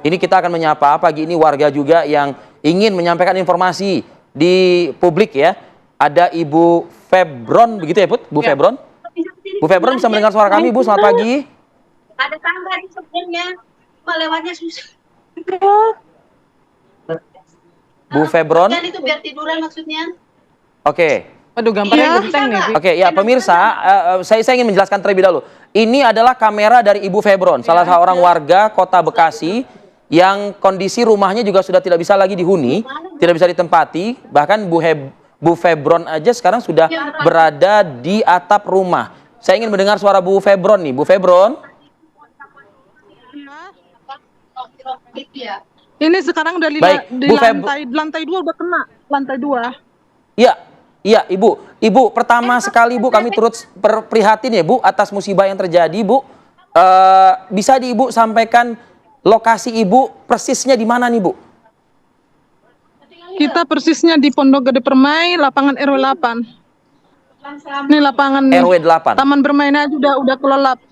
Ini kita akan menyapa pagi ini warga juga yang ingin menyampaikan informasi di publik ya. Ada Ibu Febron, begitu ya Put? Bu Febron? Bu Febron bisa mendengar suara kami, Bu? Selamat pagi. Ada tangga di sebenarnya, melewatnya susah. Bu Febron? Itu biar tiduran maksudnya. Oke. Aduh, gambarnya genteng nih. Oke, ya pemirsa, saya ingin menjelaskan terlebih dahulu. Ini adalah kamera dari Ibu Febron, salah seorang warga Kota Bekasi yang kondisi rumahnya juga sudah tidak bisa lagi dihuni, tidak bisa ditempati. Bahkan Bu Febron aja sekarang sudah berada di atap rumah. Saya ingin mendengar suara Bu Febron nih. Bu Febron? Ini sekarang dari lantai 2 udah kena, lantai 2. Iya, iya Ibu. Ibu, pertama sekali Bu kami turut prihatin ya Bu atas musibah yang terjadi Bu. Bisa di Ibu sampaikan lokasi Ibu persisnya di mana nih Bu? Kita persisnya di Pondok Gede Permai, lapangan RW 8. Ini lapangan RW 8. Taman bermainnya udah kelelap.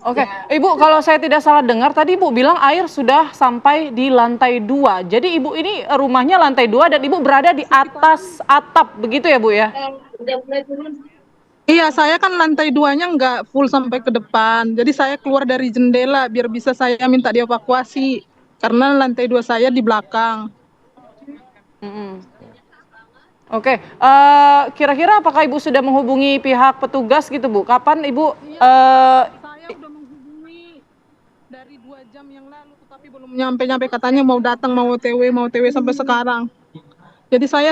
Oke, Ibu, kalau saya tidak salah dengar tadi Ibu bilang air sudah sampai di lantai 2. Jadi Ibu ini rumahnya lantai 2 dan Ibu berada di atas atap, begitu ya Bu ya? Iya, saya kan lantai 2-nya nggak full sampai ke depan. Jadi saya keluar dari jendela biar bisa saya minta dievakuasi. Karena lantai 2 saya di belakang. Oke, kira-kira apakah Ibu sudah menghubungi pihak petugas gitu Bu? Kapan Ibu? Saya udah menghubungi dari 2 jam yang lalu, tapi belum nyampe-nyampe, katanya mau datang, mau OTW sampai sekarang. Jadi saya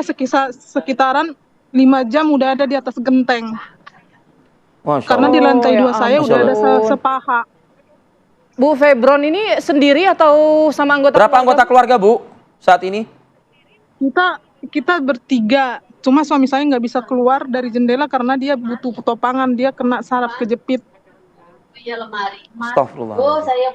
sekitaran 5 jam udah ada di atas genteng. Karena di lantai 2 saya udah ada sepaha. Bu Febron ini sendiri atau sama anggota Berapa anggota keluarga Bu saat ini? Kita bertiga, cuma suami saya nggak bisa keluar dari jendela karena dia butuh topangan, dia kena saraf kejepit. Iya, lemari. Astagfirullah. Oh, saya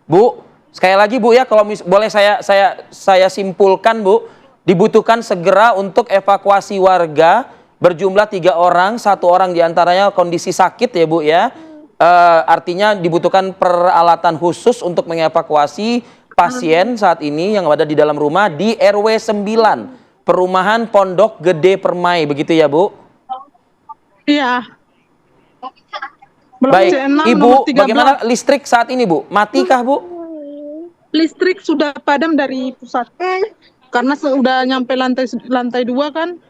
Bu, sekali lagi Bu ya, kalau boleh saya simpulkan Bu, dibutuhkan segera untuk evakuasi warga berjumlah 3 orang, 1 orang diantaranya kondisi sakit ya Bu ya. Artinya dibutuhkan peralatan khusus untuk mengevakuasi pasien saat ini yang ada di dalam rumah di RW 9, Perumahan Pondok Gede Permai, begitu ya Bu? Iya. Baik, Ibu, bagaimana listrik saat ini Bu? Matikah Bu? Listrik sudah padam dari pusat. Karena sudah nyampe lantai 2 kan.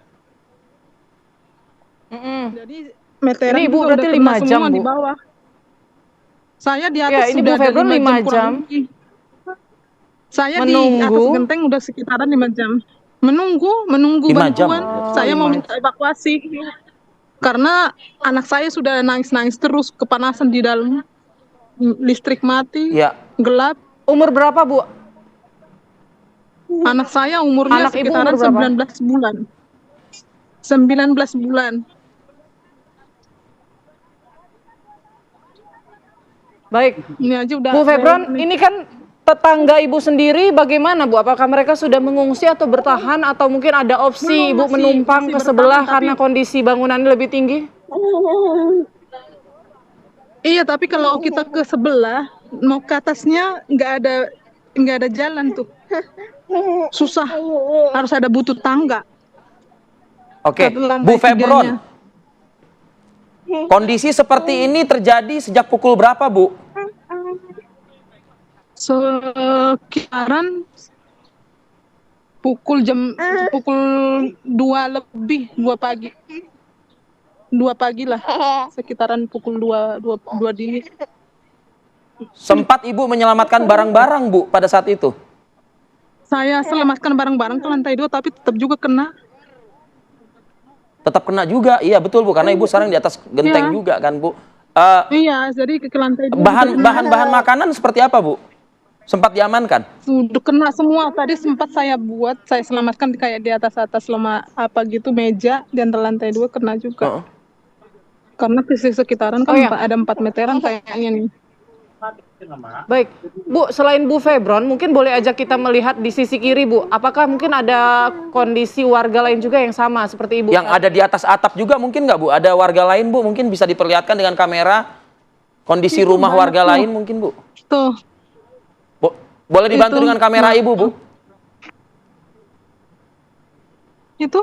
Jadi meteran ini Ibu juga berarti udah 5 jam Bu? Di bawah. Saya di atas ini sudah Bu Febron 5 jam. Saya menunggu. di atas genteng udah sekitaran 5 jam. Menunggu bantuan. Saya mau minta evakuasi. Karena anak saya sudah nangis-nangis terus, kepanasan di dalam. Listrik mati, gelap. Umur berapa Bu? Anak saya umurnya sekitaran 19 bulan. 19 bulan. Baik, ini aja udah. Bu Febron, ini kan tetangga Ibu sendiri bagaimana Bu? Apakah mereka sudah mengungsi atau bertahan atau mungkin ada opsi Ibu menumpang ke sebelah karena kondisi bangunannya lebih tinggi? Iya, tapi kalau kita ke sebelah mau ke atasnya nggak ada jalan tuh. Susah. Harus ada butuh tangga. Oke, Bu Febron. Kondisi seperti ini terjadi sejak pukul berapa, Bu? Sekitaran pukul 2 lebih, 2 pagi. 2 pagi lah. Sekitaran pukul 2 dini. Sempat Ibu menyelamatkan barang-barang, Bu, pada saat itu? Saya selamatkan barang-barang ke lantai 2, tapi tetap juga kena. Tetap kena juga, iya betul Bu, karena Ibu sekarang di atas genteng juga kan Bu. Iya, jadi ke lantai 2. Bahan makanan seperti apa Bu? Sempat diamankan? Sudah kena semua. Tadi sempat saya selamatkan kayak di atas meja di antara lantai 2 kena juga. Karena di sekitaran kan ada 4 meteran kayaknya nih. Baik, Bu, selain Bu Febron, mungkin boleh ajak kita melihat di sisi kiri, Bu. Apakah mungkin ada kondisi warga lain juga yang sama seperti Ibu? Yang ada di atas atap juga mungkin nggak Bu? Ada warga lain Bu? Mungkin bisa diperlihatkan dengan kamera? Kondisi Itu rumah banyak warga tuh. lain mungkin, Bu? Tuh, Boleh dibantu Itu. dengan kamera Ibu, Bu? itu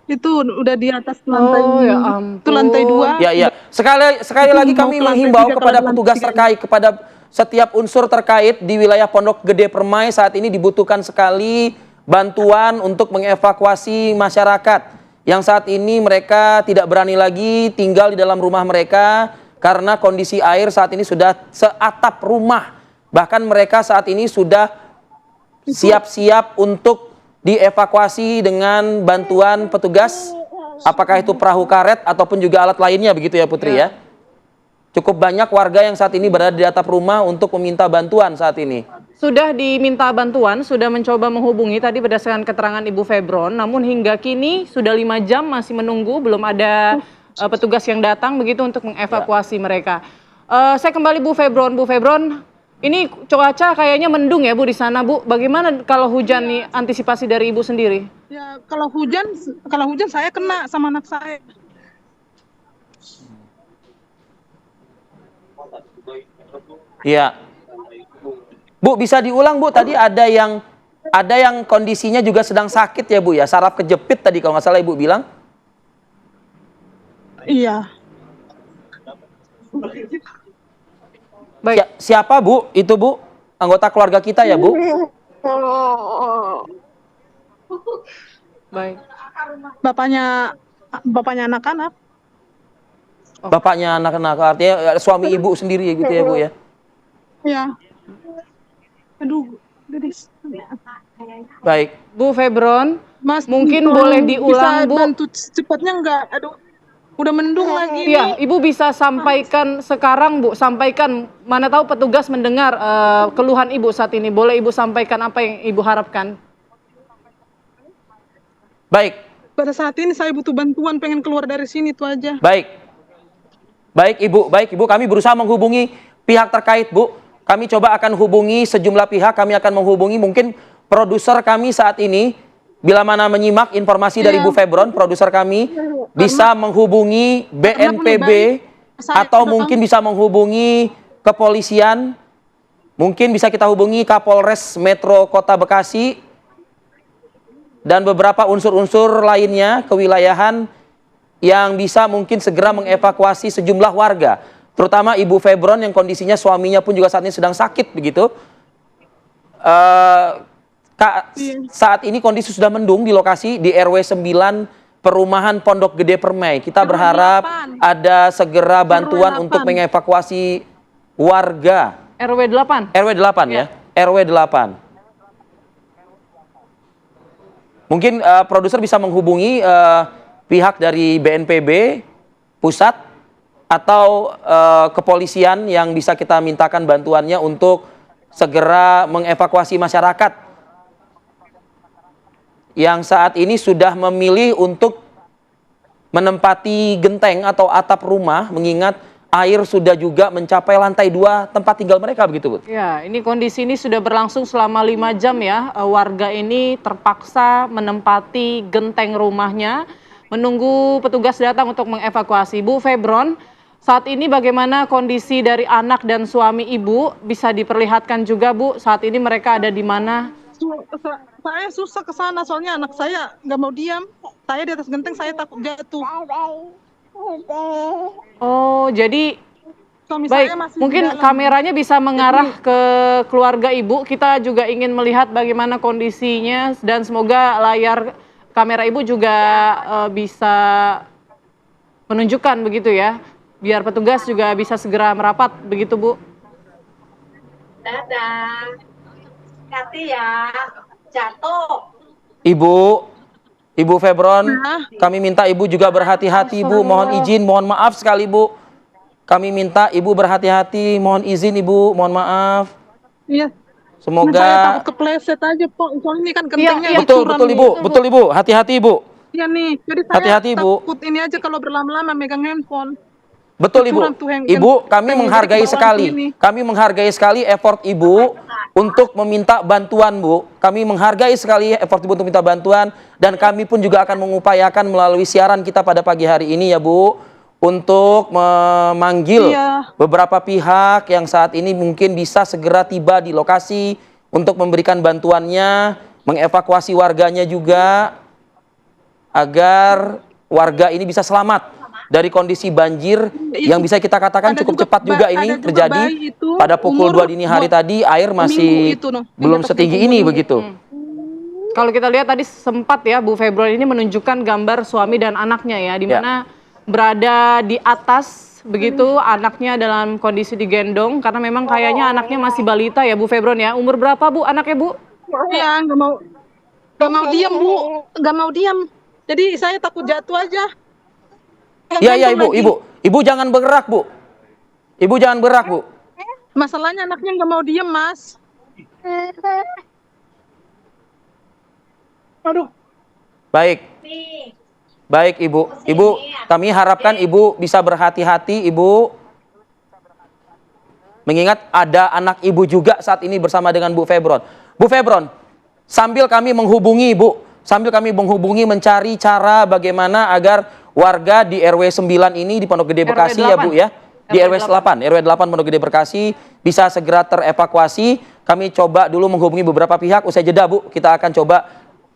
itu udah di atas lantai. Oh, ya Itu lantai ampun. 2. Ya, ya. Sekali Itu lagi mau kami ke lantai menghimbau 3, ke kepada lantai petugas 3. terkait, kepada setiap unsur terkait di wilayah Pondok Gede Permai saat ini dibutuhkan sekali bantuan untuk mengevakuasi masyarakat yang saat ini mereka tidak berani lagi tinggal di dalam rumah mereka karena kondisi air saat ini sudah seatap rumah. Bahkan mereka saat ini sudah siap-siap untuk dievakuasi dengan bantuan petugas, apakah itu perahu karet ataupun juga alat lainnya, begitu ya Putri ya? Cukup banyak warga yang saat ini berada di atap rumah untuk meminta bantuan saat ini. Sudah diminta bantuan, sudah mencoba menghubungi tadi berdasarkan keterangan Ibu Febron, namun hingga kini sudah 5 jam masih menunggu, belum ada petugas yang datang begitu untuk mengevakuasi mereka. Saya kembali Bu Febron. Bu Febron, ini cuaca kayaknya mendung ya Bu di sana Bu. Bagaimana kalau hujan nih antisipasi dari Ibu sendiri? Ya, kalau hujan saya kena sama anak saya. Iya. Bu, bisa diulang Bu, tadi ada yang kondisinya juga sedang sakit ya Bu ya, saraf kejepit tadi kalau nggak salah Ibu bilang. Iya. Baik. Siapa Bu? Itu Bu, anggota keluarga kita ya Bu? Baik. Bapaknya anak-anak. Bapaknya anak-anak, artinya suami Ibu sendiri gitu ya Bu ya? Ya. Aduh, gadis. Baik. Bu Febron, Mas, mungkin tolong boleh diulang, bisa Bu. bantu cepatnya enggak? Aduh, udah mendung lagi Iya, nih. Ibu bisa sampaikan sekarang Bu, sampaikan, mana tahu petugas mendengar keluhan Ibu saat ini. Boleh Ibu sampaikan apa yang Ibu harapkan? Baik. Pada saat ini saya butuh bantuan, pengen keluar dari sini itu aja. Baik. Baik Ibu, kami berusaha menghubungi pihak terkait Bu. Kami coba akan hubungi sejumlah pihak, kami akan menghubungi mungkin produser kami saat ini, bila mana menyimak informasi dari Bu Febron, produser kami bisa menghubungi BNPB atau mungkin bisa menghubungi kepolisian, mungkin bisa kita hubungi Kapolres Metro Kota Bekasi, dan beberapa unsur-unsur lainnya kewilayahan yang bisa mungkin segera mengevakuasi sejumlah warga, terutama Ibu Febron yang kondisinya suaminya pun juga saat ini sedang sakit begitu. Saat ini kondisi sudah mendung di lokasi di RW 9 Perumahan Pondok Gede Permai. Kita berharap ada segera bantuan untuk mengevakuasi warga. RW 8? RW 8 ya? RW 8. Mungkin produser bisa menghubungi pihak dari BNPB pusat atau kepolisian yang bisa kita mintakan bantuannya untuk segera mengevakuasi masyarakat yang saat ini sudah memilih untuk menempati genteng atau atap rumah, mengingat air sudah juga mencapai lantai 2 tempat tinggal mereka begitu Bu? Ya, ini kondisi ini sudah berlangsung selama 5 jam ya. Warga ini terpaksa menempati genteng rumahnya menunggu petugas datang untuk mengevakuasi. Bu Febron, saat ini bagaimana kondisi dari anak dan suami Ibu? Bisa diperlihatkan juga Bu, saat ini mereka ada di mana? Saya susah ke sana soalnya anak saya nggak mau diam. Saya di atas genteng, saya takut jatuh. Oh, jadi Suami baik, saya masih di mungkin dalam. kameranya bisa mengarah ke keluarga Ibu. Kita juga ingin melihat bagaimana kondisinya dan semoga layar kamera Ibu juga bisa menunjukkan begitu ya, biar petugas juga bisa segera merapat begitu Bu. Dadah. Hati ya. Jatuh. Ibu Febron, kami minta Ibu juga berhati-hati Bu, mohon izin, mohon maaf sekali Bu. Kami minta Ibu berhati-hati, mohon izin Ibu, mohon maaf. Iya. Semoga Saya takut kepleset aja Pak. Soalnya ini kan gentengnya Iya, betul curam betul nih. Ibu, betul Ibu, hati-hati Ibu. Iya nih. Jadi saya Hati-hati, Bu. takut ini aja kalau berlama-lama megang handphone. Betul Ibu. Curam tuh Ibu, kami yang menghargai dari bawah sekali. sini. Kami menghargai sekali effort Ibu untuk meminta bantuan Bu. Kami menghargai sekali effort Ibu untuk minta bantuan dan kami pun juga akan mengupayakan melalui siaran kita pada pagi hari ini ya Bu, untuk memanggil Iya. beberapa pihak yang saat ini mungkin bisa segera tiba di lokasi untuk memberikan bantuannya, mengevakuasi warganya juga agar warga ini bisa selamat dari kondisi banjir yang bisa kita katakan Ada cukup juga cepat juga ada ini juga terjadi bayi itu pada pukul umur 2 dini hari 2 tadi. Air masih minggu itu, noh. belum Di atas setinggi minggu ini dulu. begitu. Kalau kita lihat tadi sempat ya Bu Februari ini menunjukkan gambar suami dan anaknya ya, di mana berada di atas begitu, anaknya dalam kondisi digendong karena memang kayaknya anaknya masih balita ya Bu Febron ya. Umur berapa Bu anaknya Bu? Iya, nggak mau diam Bu, nggak mau diam. Jadi saya takut jatuh aja. Iya iya Gantung Ibu, lagi. Ibu jangan bergerak Bu. Ibu jangan bergerak Bu. Masalahnya anaknya nggak mau diam Mas. Aduh. Baik. Baik Ibu. Ibu, kami harapkan Ibu bisa berhati-hati Ibu. Mengingat ada anak Ibu juga saat ini bersama dengan Bu Febron. Bu Febron, sambil kami menghubungi Ibu, sambil kami menghubungi mencari cara bagaimana agar warga di RW 9 ini di Pondok Gede Bekasi ya Bu ya. Di RW 8 Pondok Gede Bekasi bisa segera terevakuasi. Kami coba dulu menghubungi beberapa pihak. Usai jeda Bu, kita akan coba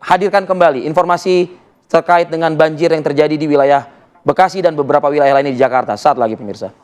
hadirkan kembali informasi terkait dengan banjir yang terjadi di wilayah Bekasi dan beberapa wilayah lainnya di Jakarta. Saat lagi pemirsa.